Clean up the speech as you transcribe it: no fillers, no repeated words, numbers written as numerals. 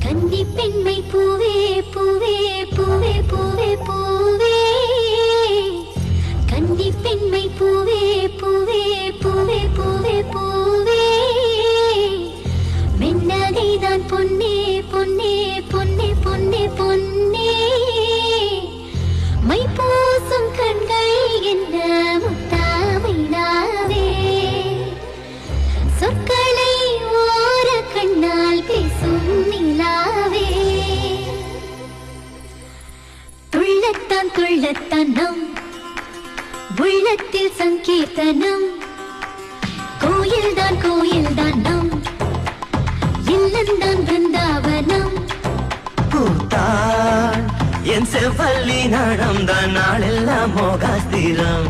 கன்னி பெண்மை பூவே பூவே பூவே பூவே பூவே கன்னி பெண்மை பூவே பூவே பூவே பூவே பூவே மென்னகைதான் பொன்னே பொன்னே பொன்னே பொன்னே பொன்னே மை பூசும் கண்கள் என்ன முத்தாமைனாவே சொற்களை ஓர கண்ணால் பேசும் நிலாவே துள்ளத்தான் துள்ளத்தான் நம் உள்ளத்தில் சங்கீர்த்தனம் கோயில்தான் கோயில்தான் நம் இல்லந்தான் பிருந்தாவனம் பூத்தான் என் செவ்வல்லி நடந்தான் நாளெல்லாம் மோகாஸ்திரம்